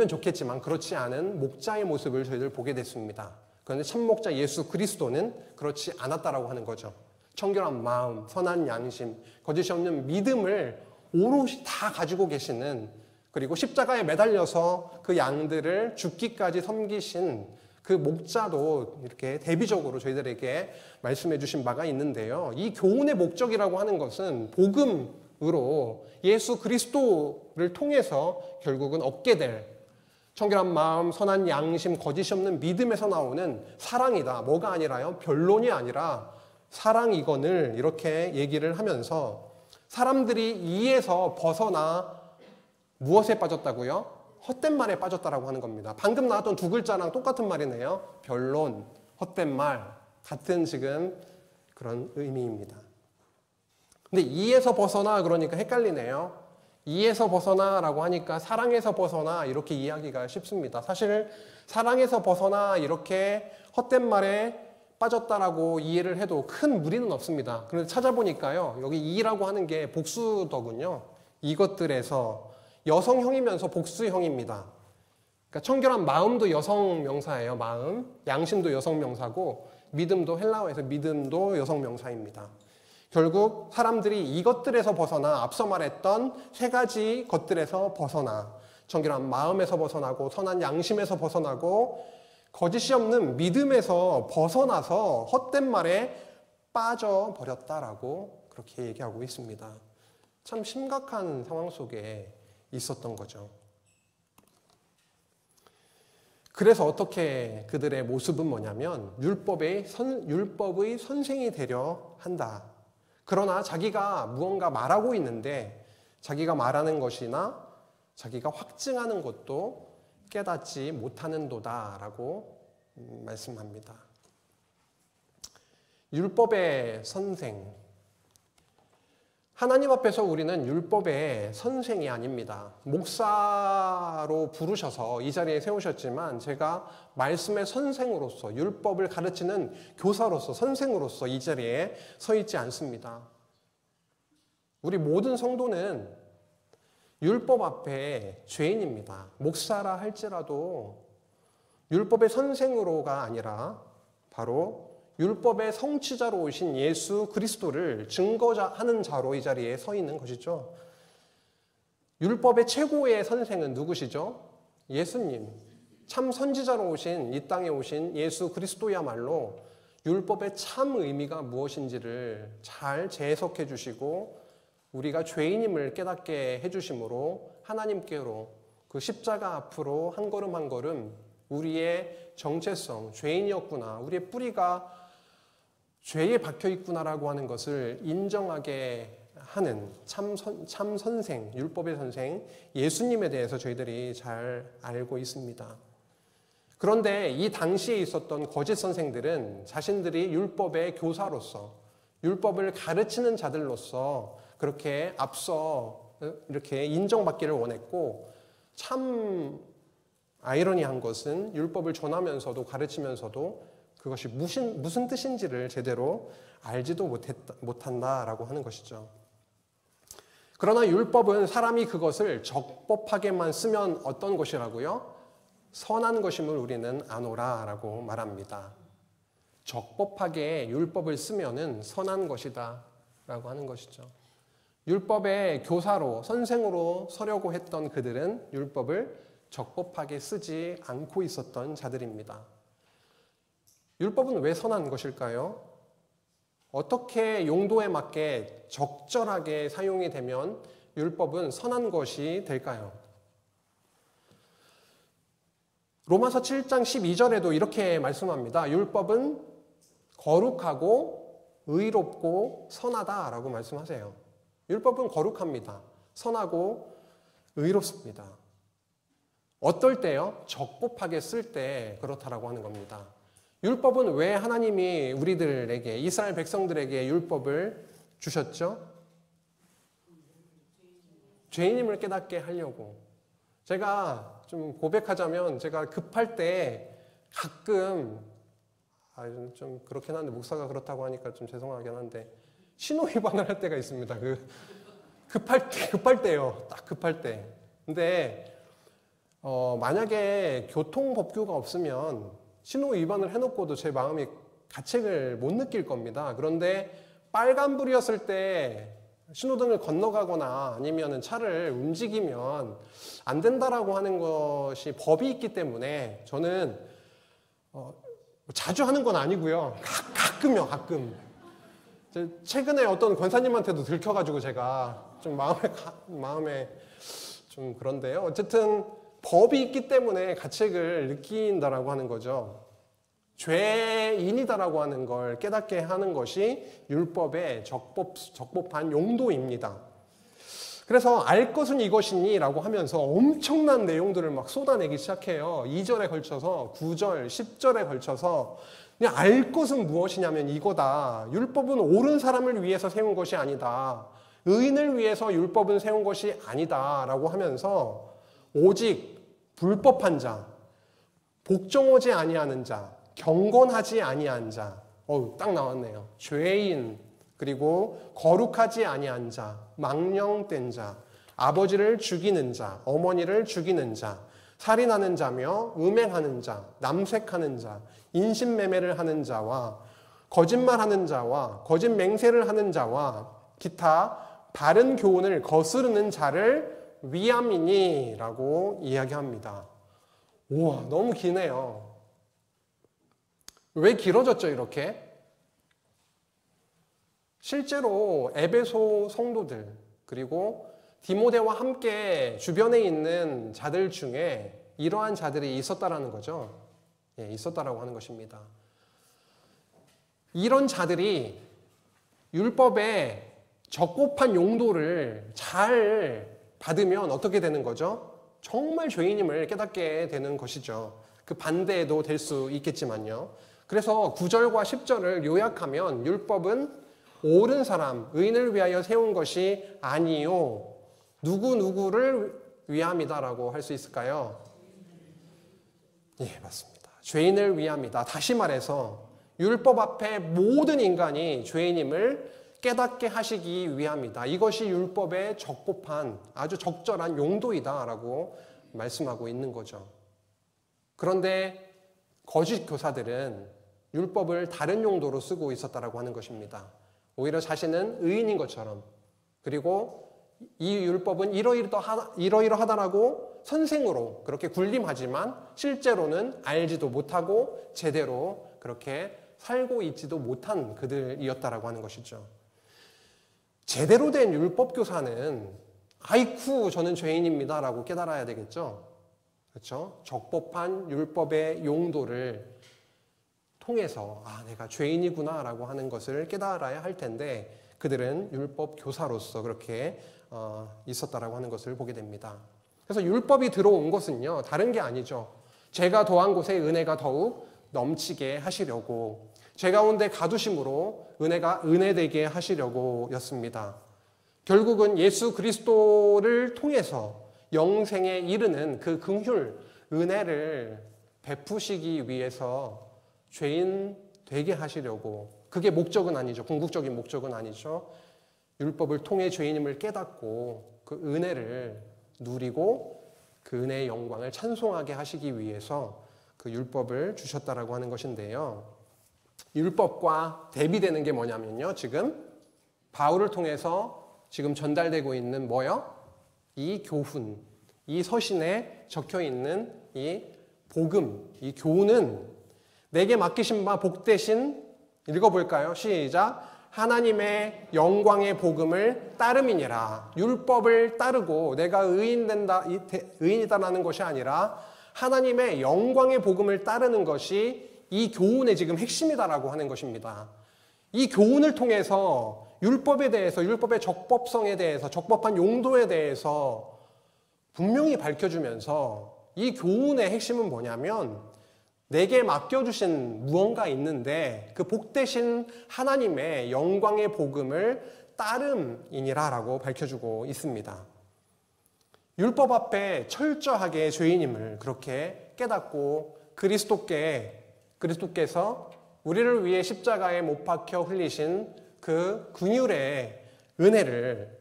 좋겠지만 그렇지 않은 목자의 모습을 저희들 보게 됐습니다. 그런데 참목자 예수 그리스도는 그렇지 않았다라고 하는 거죠. 청결한 마음, 선한 양심, 거짓이 없는 믿음을 오롯이 다 가지고 계시는, 그리고 십자가에 매달려서 그 양들을 죽기까지 섬기신 그 목자도 이렇게 대비적으로 저희들에게 말씀해 주신 바가 있는데요. 이 교훈의 목적이라고 하는 것은 복음으로 예수 그리스도를 통해서 결국은 얻게 될 청결한 마음, 선한 양심, 거짓이 없는 믿음에서 나오는 사랑이다. 뭐가 아니라요? 변론이 아니라 사랑이건을 이렇게 얘기를 하면서 사람들이 이에서 벗어나 무엇에 빠졌다고요? 헛된 말에 빠졌다라고 하는 겁니다. 방금 나왔던 두 글자랑 똑같은 말이네요. 변론, 헛된 말, 같은 지금 그런 의미입니다. 근데 이에서 벗어나 그러니까 헷갈리네요. 이에서 벗어나라고 하니까 사랑에서 벗어나 이렇게 이해하기가 쉽습니다. 사실 사랑에서 벗어나 이렇게 헛된 말에 빠졌다라고 이해를 해도 큰 무리는 없습니다. 그런데 찾아보니까요. 여기 이라고 하는 게 복수더군요. 이것들에서 여성형이면서 복수형입니다. 그러니까 청결한 마음도 여성 명사예요. 마음, 양심도 여성 명사고 믿음도 헬라어에서 믿음도 여성 명사입니다. 결국 사람들이 이것들에서 벗어나 앞서 말했던 세 가지 것들에서 벗어나 청결한 마음에서 벗어나고 선한 양심에서 벗어나고 거짓이 없는 믿음에서 벗어나서 헛된 말에 빠져버렸다라고 그렇게 얘기하고 있습니다. 참 심각한 상황 속에 있었던 거죠. 그래서 어떻게 그들의 모습은 뭐냐면 율법의 선생이 되려 한다. 그러나 자기가 무언가 말하고 있는데 자기가 말하는 것이나 자기가 확증하는 것도 깨닫지 못하는도다라고 말씀합니다. 율법의 선생. 하나님 앞에서 우리는 율법의 선생이 아닙니다. 목사로 부르셔서 이 자리에 세우셨지만 제가 말씀의 선생으로서, 율법을 가르치는 교사로서, 선생으로서 이 자리에 서 있지 않습니다. 우리 모든 성도는 율법 앞에 죄인입니다. 목사라 할지라도 율법의 선생으로가 아니라 바로 율법의 성취자로 오신 예수 그리스도를 증거하는 자로 이 자리에 서 있는 것이죠. 율법의 최고의 선생은 누구시죠? 예수님. 참 선지자로 오신, 이 땅에 오신 예수 그리스도야말로 율법의 참 의미가 무엇인지를 잘 재해석해 주시고 우리가 죄인임을 깨닫게 해주심으로 하나님께로 그 십자가 앞으로 한 걸음 한 걸음 우리의 정체성, 죄인이었구나, 우리의 뿌리가 죄에 박혀 있구나라고 하는 것을 인정하게 하는 참 선생, 율법의 선생, 예수님에 대해서 저희들이 잘 알고 있습니다. 그런데 이 당시에 있었던 거짓 선생들은 자신들이 율법의 교사로서, 율법을 가르치는 자들로서 그렇게 앞서 이렇게 인정받기를 원했고, 참 아이러니한 것은 율법을 전하면서도 가르치면서도 그것이 무슨 뜻인지를 제대로 알지도 못한다라고 하는 것이죠. 그러나 율법은 사람이 그것을 적법하게만 쓰면 어떤 것이라고요? 선한 것임을 우리는 아노라라고 말합니다. 적법하게 율법을 쓰면은 선한 것이다 라고 하는 것이죠. 율법의 교사로, 선생으로 서려고 했던 그들은 율법을 적법하게 쓰지 않고 있었던 자들입니다. 율법은 왜 선한 것일까요? 어떻게 용도에 맞게 적절하게 사용이 되면 율법은 선한 것이 될까요? 로마서 7장 12절에도 이렇게 말씀합니다. 율법은 거룩하고 의롭고 선하다라고 말씀하세요. 율법은 거룩합니다. 선하고 의롭습니다. 어떨 때요? 적법하게 쓸 때 그렇다라고 하는 겁니다. 율법은 왜 하나님이 우리들에게, 이스라엘 백성들에게 율법을 주셨죠? 죄인임을 깨닫게 하려고. 제가 좀 고백하자면 제가 급할 때 가끔 좀 그렇긴 한데 목사가 그렇다고 하니까 좀 죄송하긴 한데 신호 위반을 할 때가 있습니다. 급할 때요. 딱 급할 때. 근데 만약에 교통법규가 없으면 신호 위반을 해놓고도 제 마음이 가책을 못 느낄 겁니다. 그런데 빨간불이었을 때 신호등을 건너가거나 아니면 차를 움직이면 안 된다라고 하는 것이 법이 있기 때문에 저는 자주 하는 건 아니고요. 가끔요, 가끔. 최근에 어떤 권사님한테도 들켜가지고 제가 좀 마음에 좀 그런데요. 어쨌든 법이 있기 때문에 가책을 느낀다라고 하는 거죠. 죄인이다라고 하는 걸 깨닫게 하는 것이 율법의 적법한 용도입니다. 그래서 알 것은 이것이니 라고 하면서 엄청난 내용들을 막 쏟아내기 시작해요. 2절에 걸쳐서 9절, 10절에 걸쳐서 그냥 알 것은 무엇이냐면 이거다. 율법은 옳은 사람을 위해서 세운 것이 아니다. 의인을 위해서 율법은 세운 것이 아니다 라고 하면서 오직 불법한 자, 복종하지 아니하는 자, 경건하지 아니한 자, 딱 나왔네요. 죄인, 그리고 거룩하지 아니한 자, 망령된 자, 아버지를 죽이는 자, 어머니를 죽이는 자, 살인하는 자며 음행하는 자, 남색하는 자, 인신매매를 하는 자와 거짓말하는 자와 거짓 맹세를 하는 자와 기타 바른 교훈을 거스르는 자를 위함이니라고 이야기합니다. 우와, 너무 기네요. 왜 길어졌죠, 이렇게? 실제로 에베소 성도들 그리고 디모데와 함께 주변에 있는 자들 중에 이러한 자들이 있었다라는 거죠. 예, 있었다라고 하는 것입니다. 이런 자들이 율법의 적법한 용도를 잘 받으면 어떻게 되는 거죠? 정말 죄인임을 깨닫게 되는 것이죠. 그 반대도 될 수 있겠지만요. 그래서 9절과 10절을 요약하면 율법은 옳은 사람, 의인을 위하여 세운 것이 아니요 누구누구를 위함이다라고 할 수 있을까요? 예, 맞습니다. 죄인을 위함이다. 다시 말해서 율법 앞에 모든 인간이 죄인임을 깨닫게 하시기 위함이다. 이것이 율법의 적법한 아주 적절한 용도이다라고 말씀하고 있는 거죠. 그런데 거짓 교사들은 율법을 다른 용도로 쓰고 있었다라고 하는 것입니다. 오히려 자신은 의인인 것처럼, 그리고 이 율법은 이러이러하다라고 선생으로 그렇게 군림하지만 실제로는 알지도 못하고 제대로 그렇게 살고 있지도 못한 그들이었다라고 하는 것이죠. 제대로 된 율법 교사는 아이쿠 저는 죄인입니다라고 깨달아야 되겠죠. 그렇죠? 적법한 율법의 용도를 통해서 내가 죄인이구나라고 하는 것을 깨달아야 할 텐데 그들은 율법 교사로서 그렇게 있었다라고 하는 것을 보게 됩니다. 그래서 율법이 들어온 것은요 다른 게 아니죠. 죄가 더한 곳에 은혜가 더욱 넘치게 하시려고, 죄 가운데 가두심으로 은혜가 은혜되게 하시려고 였습니다. 결국은 예수 그리스도를 통해서 영생에 이르는 그 긍휼, 은혜를 베푸시기 위해서 죄인 되게 하시려고, 그게 목적은 아니죠. 궁극적인 목적은 아니죠. 율법을 통해 죄인임을 깨닫고 그 은혜를 누리고 그 은혜의 영광을 찬송하게 하시기 위해서 그 율법을 주셨다라고 하는 것인데요. 율법과 대비되는 게 뭐냐면요. 지금 바울을 통해서 지금 전달되고 있는 뭐요? 이 교훈, 이 서신에 적혀 있는 이 복음, 이 교훈은 내게 맡기신 바 복되신, 읽어볼까요? 시작. 하나님의 영광의 복음을 따름이니라. 율법을 따르고 내가 의인이다라는 것이 아니라 하나님의 영광의 복음을 따르는 것이 이 교훈의 지금 핵심이다라고 하는 것입니다. 이 교훈을 통해서 율법에 대해서, 율법의 적법성에 대해서, 적법한 용도에 대해서 분명히 밝혀주면서 이 교훈의 핵심은 뭐냐면 내게 맡겨주신 무언가 있는데 그 복되신 하나님의 영광의 복음을 따름이니라 라고 밝혀주고 있습니다. 율법 앞에 철저하게 죄인임을 그렇게 깨닫고 그리스도께서 우리를 위해 십자가에 못 박혀 흘리신 그 긍휼의 은혜를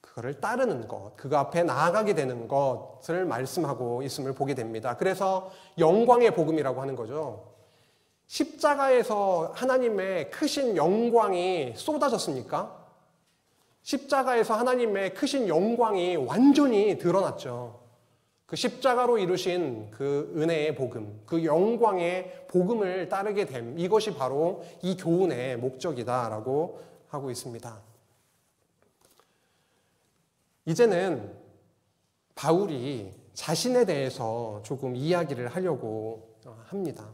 그거를 따르는 것, 그거 앞에 나아가게 되는 것을 말씀하고 있음을 보게 됩니다. 그래서 영광의 복음이라고 하는 거죠. 십자가에서 하나님의 크신 영광이 쏟아졌습니까? 십자가에서 하나님의 크신 영광이 완전히 드러났죠. 그 십자가로 이루신 그 은혜의 복음, 그 영광의 복음을 따르게 됨, 이것이 바로 이 교훈의 목적이다라고 하고 있습니다. 이제는 바울이 자신에 대해서 조금 이야기를 하려고 합니다.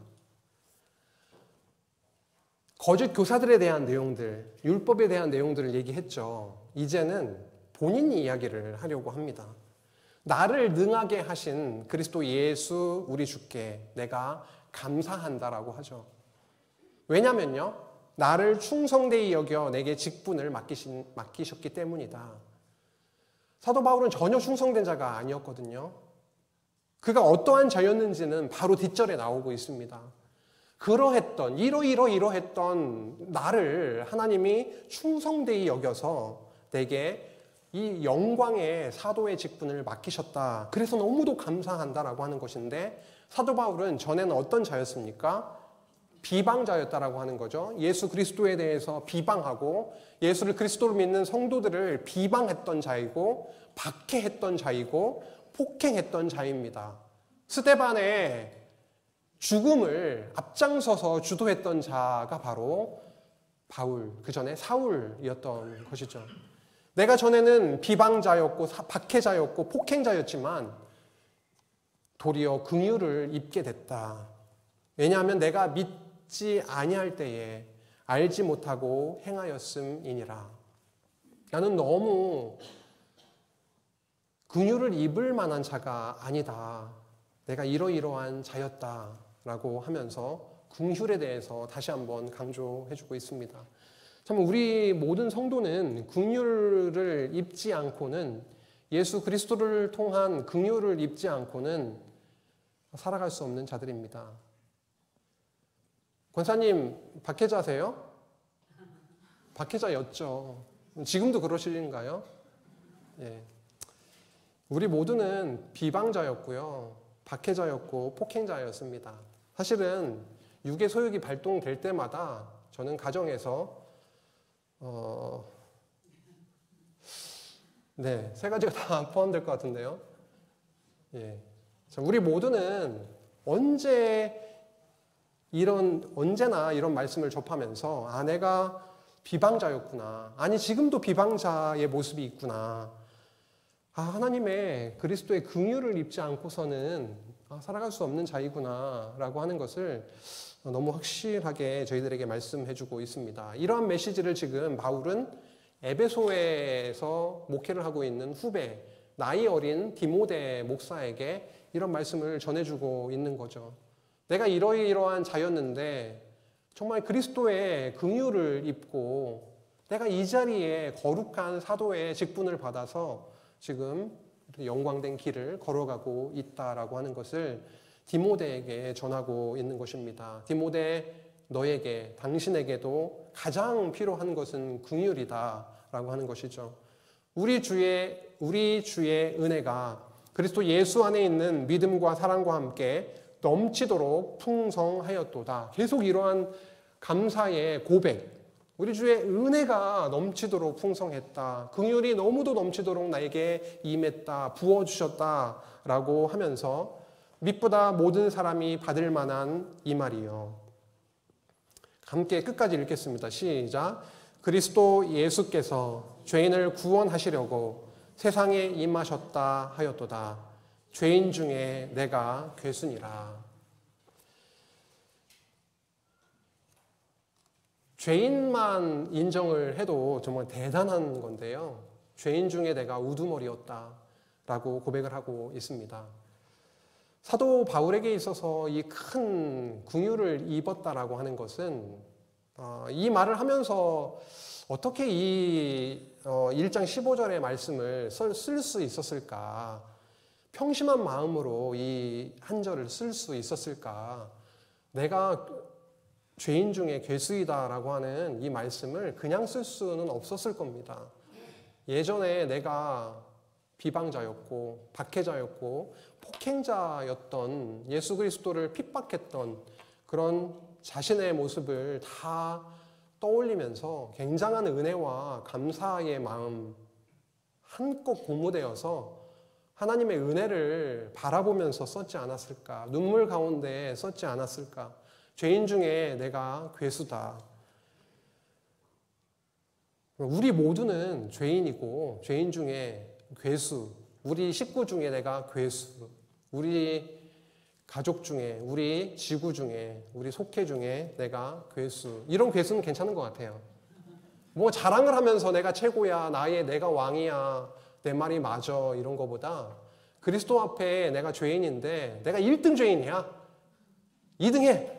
거짓 교사들에 대한 내용들, 율법에 대한 내용들을 얘기했죠. 이제는 본인 이야기를 하려고 합니다. 나를 능하게 하신 그리스도 예수 우리 주께 내가 감사한다라고 하죠. 왜냐면요, 나를 충성되이 여겨 내게 직분을 맡기셨기 때문이다. 사도 바울은 전혀 충성된 자가 아니었거든요. 그가 어떠한 자였는지는 바로 뒷절에 나오고 있습니다. 그러했던, 이러했던 나를 하나님이 충성되이 여겨서 내게 이 영광의 사도의 직분을 맡기셨다. 그래서 너무도 감사한다라고 하는 것인데, 사도 바울은 전에는 어떤 자였습니까? 비방자였다라고 하는 거죠. 예수 그리스도에 대해서 비방하고 예수를 그리스도로 믿는 성도들을 비방했던 자이고 박해했던 자이고 폭행했던 자입니다. 스데반의 죽음을 앞장서서 주도했던 자가 바로 바울, 그 전에 사울이었던 것이죠. 내가 전에는 비방자였고 박해자였고 폭행자였지만 도리어 긍휼을 입게 됐다. 왜냐하면 내가 믿지 아니할 때에 알지 못하고 행하였음이니라. 나는 너무 긍휼을 입을 만한 자가 아니다. 내가 이러이러한 자였다라고 하면서 긍휼에 대해서 다시 한번 강조해주고 있습니다. 참 우리 모든 성도는 긍휼을 입지 않고는, 예수 그리스도를 통한 긍휼을 입지 않고는 살아갈 수 없는 자들입니다. 권사님 박해자세요? 박해자였죠. 지금도 그러시는가요? 예. 우리 모두는 비방자였고요, 박해자였고 폭행자였습니다. 사실은 육의 소욕이 발동될 때마다 저는 가정에서 세 가지가 다 포함될 것 같은데요. 예. 우리 모두는 언제나 이런 말씀을 접하면서 내가 비방자였구나. 아니 지금도 비방자의 모습이 있구나. 하나님의 그리스도의 긍휼을 입지 않고서는 살아갈 수 없는 자이구나 라고 하는 것을 너무 확실하게 저희들에게 말씀해주고 있습니다. 이러한 메시지를 지금 바울은 에베소에서 목회를 하고 있는 후배, 나이 어린 디모데 목사에게 이런 말씀을 전해주고 있는 거죠. 내가 이러이러한 자였는데 정말 그리스도의 긍휼을 입고 내가 이 자리에 거룩한 사도의 직분을 받아서 지금 영광된 길을 걸어가고 있다라고 하는 것을 디모데에게 전하고 있는 것입니다. 디모데, 너에게, 당신에게도 가장 필요한 것은 긍휼이다라고 하는 것이죠. 우리 주의 은혜가 그리스도 예수 안에 있는 믿음과 사랑과 함께 넘치도록 풍성하였도다. 계속 이러한 감사의 고백, 우리 주의 은혜가 넘치도록 풍성했다. 긍휼이 너무도 넘치도록 나에게 임했다. 부어주셨다라고 하면서 믿보다 모든 사람이 받을 만한 이 말이요. 함께 끝까지 읽겠습니다. 시작. 그리스도 예수께서 죄인을 구원하시려고 세상에 임하셨다 하였도다. 죄인 중에 내가 괴순이라. 죄인만 인정을 해도 정말 대단한 건데요. 죄인 중에 내가 우두머리였다라고 고백을 하고 있습니다. 사도 바울에게 있어서 이 큰 긍휼을 입었다라고 하는 것은 이 말을 하면서 어떻게 이 1장 15절의 말씀을 쓸 수 있었을까? 평심한 마음으로 이 한 절을 쓸 수 있었을까? 내가 죄인 중에 괴수이다라고 하는 이 말씀을 그냥 쓸 수는 없었을 겁니다. 예전에 내가 비방자였고 박해자였고 폭행자였던, 예수 그리스도를 핍박했던 그런 자신의 모습을 다 떠올리면서 굉장한 은혜와 감사의 마음 한껏 고무되어서 하나님의 은혜를 바라보면서 썼지 않았을까? 눈물 가운데 썼지 않았을까? 죄인 중에 내가 괴수다. 우리 모두는 죄인이고 죄인 중에 괴수, 우리 식구 중에 내가 괴수, 우리 가족 중에, 우리 지구 중에, 우리 속해 중에 내가 괴수. 이런 괴수는 괜찮은 것 같아요. 뭐 자랑을 하면서 내가 최고야, 내가 왕이야, 내 말이 맞아, 이런 거보다 그리스도 앞에 내가 죄인인데 내가 1등 죄인이야. 2등 해.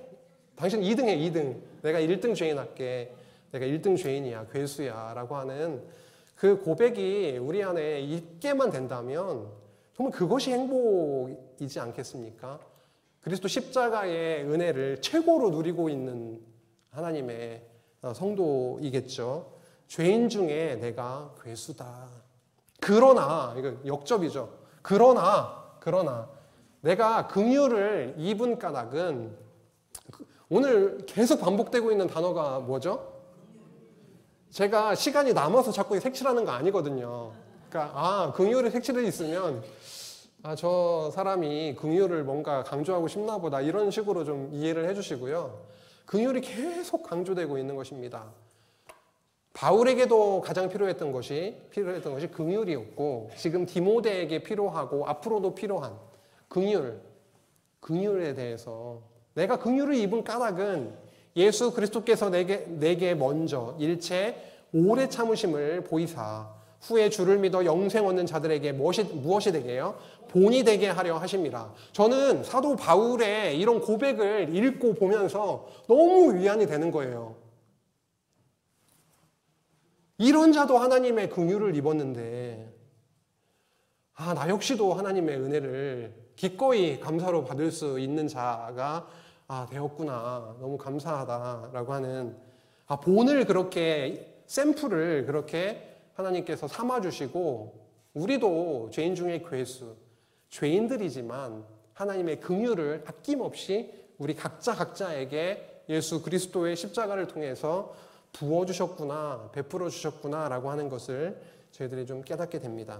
당신 2등 해, 2등. 내가 1등 죄인 할게. 내가 1등 죄인이야, 괴수야 라고 하는 그 고백이 우리 안에 있게만 된다면 정말 그것이 행복이지 않겠습니까? 그리스도 십자가의 은혜를 최고로 누리고 있는 하나님의 성도이겠죠. 죄인 중에 내가 괴수다. 그러나, 이거 역접이죠. 그러나 내가 긍휼을 입은 까닭은, 오늘 계속 반복되고 있는 단어가 뭐죠? 제가 시간이 남아서 자꾸 색칠하는 거 아니거든요. 그러니까 긍휼이 색칠해 있으면 저 사람이 긍휼을 뭔가 강조하고 싶나 보다, 이런 식으로 좀 이해를 해주시고요. 긍휼이 계속 강조되고 있는 것입니다. 바울에게도 가장 필요했던 것이 긍휼이었고, 지금 디모데에게 필요하고 앞으로도 필요한 긍휼에 대해서, 내가 긍휼을 입은 까닭은 예수 그리스도께서 내게 먼저 일체 오래 참으심을 보이사 후에 주를 믿어 영생 얻는 자들에게 무엇이 되게요? 본이 되게 하려 하심이라. 저는 사도 바울의 이런 고백을 읽고 보면서 너무 위안이 되는 거예요. 이런 자도 하나님의 긍휼을 입었는데 나 역시도 하나님의 은혜를 기꺼이 감사로 받을 수 있는 자가 되었구나. 너무 감사하다라고 하는 본을 그렇게 샘플을 그렇게 하나님께서 삼아주시고 우리도 죄인 중에 괴수, 죄인들이지만 하나님의 긍휼을 아낌없이 우리 각자에게 예수 그리스도의 십자가를 통해서 부어주셨구나, 베풀어 주셨구나 라고 하는 것을 저희들이 좀 깨닫게 됩니다.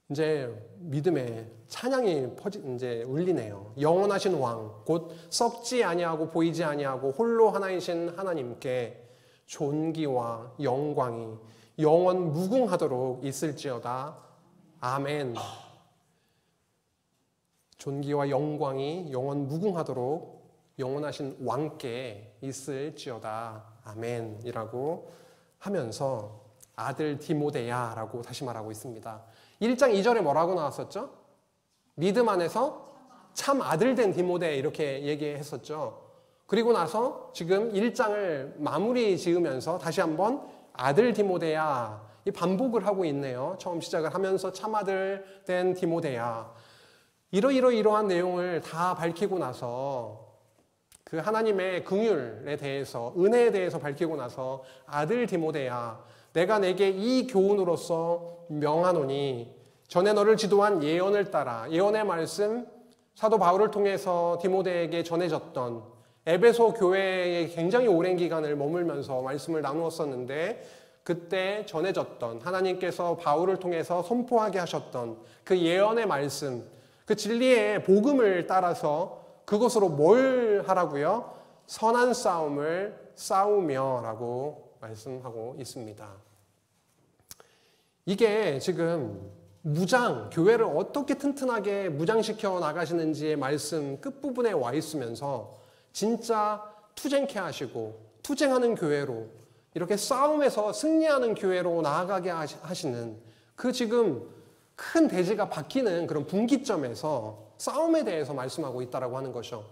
이제 믿음의 찬양이 이제 울리네요. 영원하신 왕, 곧 썩지 아니하고 보이지 아니하고 홀로 하나이신 하나님께 존귀와 영광이 영원 무궁하도록 있을지어다. 아멘. 존귀와 영광이 영원 무궁하도록 영원하신 왕께 있을지어다. 아멘이라고 하면서 아들 디모데야라고 다시 말하고 있습니다. 1장 2절에 뭐라고 나왔었죠? 믿음 안에서 참 아들 된 디모데 이렇게 얘기했었죠. 그리고 나서 지금 1장을 마무리 지으면서 다시 한번 아들 디모데야 이 반복을 하고 있네요. 처음 시작을 하면서 참 아들 된 디모데야 이러한 내용을 다 밝히고 나서 그 하나님의 긍휼에 대해서 은혜에 대해서 밝히고 나서 아들 디모데야 내가 내게 이 교훈으로서 명하노니 전에 너를 지도한 예언을 따라 예언의 말씀 사도 바울을 통해서 디모데에게 전해졌던 에베소 교회에 굉장히 오랜 기간을 머물면서 말씀을 나누었었는데 그때 전해졌던 하나님께서 바울을 통해서 선포하게 하셨던 그 예언의 말씀 그 진리의 복음을 따라서 그것으로 뭘 하라고요? 선한 싸움을 싸우며 라고 말씀하고 있습니다. 이게 지금 교회를 어떻게 튼튼하게 무장시켜 나가시는지의 말씀 끝부분에 와 있으면서 진짜 투쟁케 하시고 투쟁하는 교회로 이렇게 싸움에서 승리하는 교회로 나아가게 하시는 그 지금 큰 대지가 바뀌는 그런 분기점에서 싸움에 대해서 말씀하고 있다고 하는 것이죠.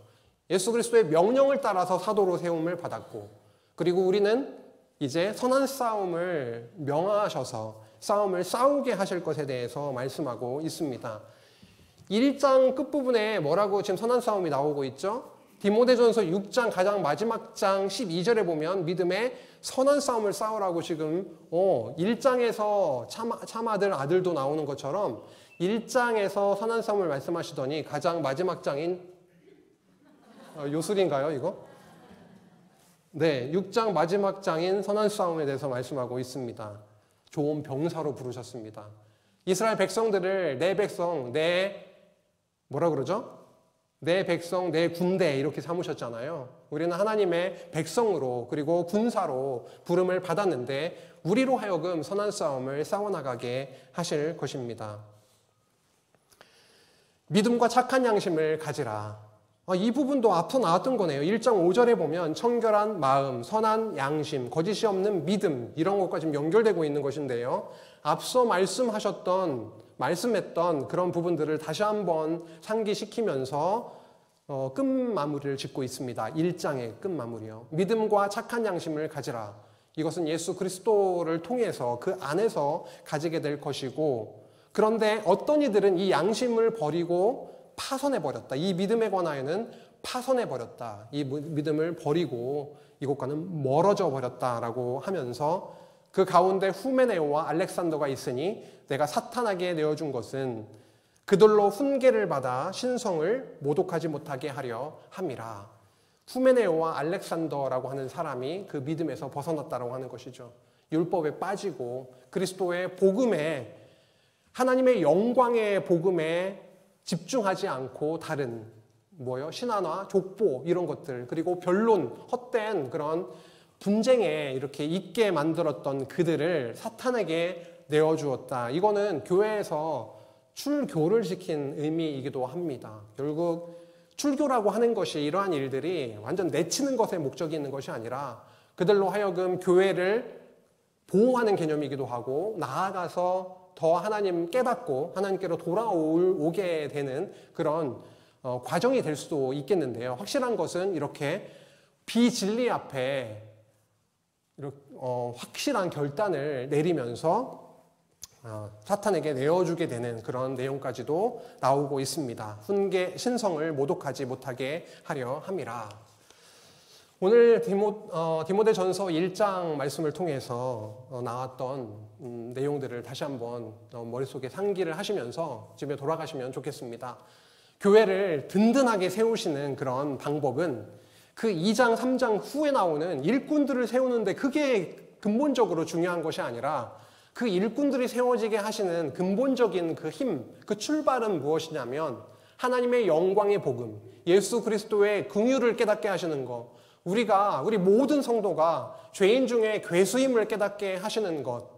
예수 그리스도의 명령을 따라서 사도로 세움을 받았고 그리고 우리는 이제 선한 싸움을 명하셔서 싸움을 싸우게 하실 것에 대해서 말씀하고 있습니다. 1장 끝부분에 뭐라고 지금 선한 싸움이 나오고 있죠? 디모데전서 6장 가장 마지막 장 12절에 보면 믿음의 선한 싸움을 싸우라고 지금 1장에서 참아들도 나오는 것처럼 1장에서 선한 싸움을 말씀하시더니 가장 마지막 장인 요술인가요 이거? 네, 6장 마지막 장인 선한 싸움에 대해서 말씀하고 있습니다. 좋은 병사로 부르셨습니다. 이스라엘 백성들을 내 백성, 뭐라 그러죠? 내 백성, 내 군대 이렇게 삼으셨잖아요. 우리는 하나님의 백성으로 그리고 군사로 부름을 받았는데 우리로 하여금 선한 싸움을 싸워나가게 하실 것입니다. 믿음과 착한 양심을 가지라. 이 부분도 앞서 나왔던 거네요. 1장 5절에 보면 청결한 마음, 선한 양심, 거짓이 없는 믿음 이런 것과 지금 연결되고 있는 것인데요. 앞서 말씀했던 그런 부분들을 다시 한번 상기시키면서 끝 마무리를 짓고 있습니다. 1장의 끝 마무리요. 믿음과 착한 양심을 가지라. 이것은 예수 그리스도를 통해서 그 안에서 가지게 될 것이고 그런데 어떤 이들은 이 양심을 버리고 파손해버렸다. 이 믿음에 관하여는 파손해버렸다. 이 믿음을 버리고 이것과는 멀어져 버렸다라고 하면서 그 가운데 후메네오와 알렉산더가 있으니 내가 사탄에게 내어준 것은 그들로 훈계를 받아 신성을 모독하지 못하게 하려 함이라. 후메네오와 알렉산더라고 하는 사람이 그 믿음에서 벗어났다고 하는 것이죠. 율법에 빠지고 그리스도의 복음에 하나님의 영광의 복음에 집중하지 않고 다른 신화나 족보 이런 것들 그리고 변론, 헛된 그런 분쟁에 이렇게 있게 만들었던 그들을 사탄에게 내어주었다. 이거는 교회에서 출교를 시킨 의미이기도 합니다. 결국 출교라고 하는 것이 이러한 일들이 완전 내치는 것에 목적이 있는 것이 아니라 그들로 하여금 교회를 보호하는 개념이기도 하고 나아가서 더 하나님 깨닫고 하나님께로 돌아오게 되는 그런 과정이 될 수도 있겠는데요. 확실한 것은 이렇게 비진리 앞에 확실한 결단을 내리면서 사탄에게 내어주게 되는 그런 내용까지도 나오고 있습니다. 훈계 신성을 모독하지 못하게 하려 함이라. 오늘 디모데전서 1장 말씀을 통해서 나왔던 내용들을 다시 한번 머릿속에 상기를 하시면서 집에 돌아가시면 좋겠습니다. 교회를 든든하게 세우시는 그런 방법은 그 2장, 3장 후에 나오는 일꾼들을 세우는데 그게 근본적으로 중요한 것이 아니라 그 일꾼들이 세워지게 하시는 근본적인 그 힘, 그 출발은 무엇이냐면 하나님의 영광의 복음, 예수 그리스도의 긍휼을 깨닫게 하시는 것, 우리 모든 성도가 죄인 중에 괴수임을 깨닫게 하시는 것,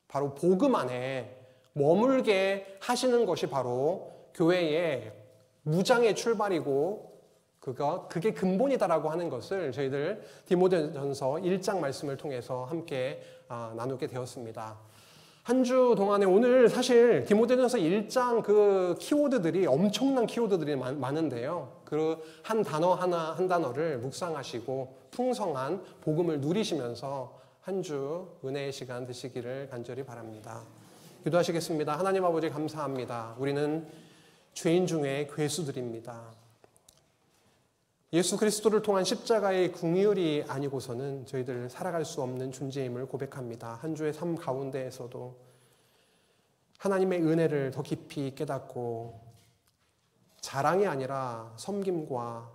바로 복음 안에 머물게 하시는 것이 바로 교회의 무장의 출발이고 그게 근본이다라고 하는 것을 저희들 디모데전서 1장 말씀을 통해서 함께 나누게 되었습니다. 한 주 동안에 오늘 사실 디모데전서 1장 그 키워드들이 엄청난 키워드들이 많은데요. 그 한 단어 하나 한 단어를 묵상하시고 풍성한 복음을 누리시면서 한 주 은혜의 시간 되시기를 간절히 바랍니다. 기도하시겠습니다. 하나님 아버지 감사합니다. 우리는 죄인 중에 괴수들입니다. 예수 그리스도를 통한 십자가의 긍휼이 아니고서는 저희들 살아갈 수 없는 존재임을 고백합니다. 한 주의 삶 가운데에서도 하나님의 은혜를 더 깊이 깨닫고 자랑이 아니라 섬김과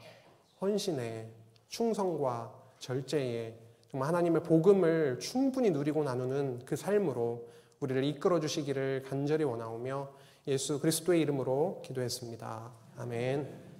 헌신에 충성과 절제에 정말 하나님의 복음을 충분히 누리고 나누는 그 삶으로 우리를 이끌어 주시기를 간절히 원하오며 예수 그리스도의 이름으로 기도했습니다. 아멘.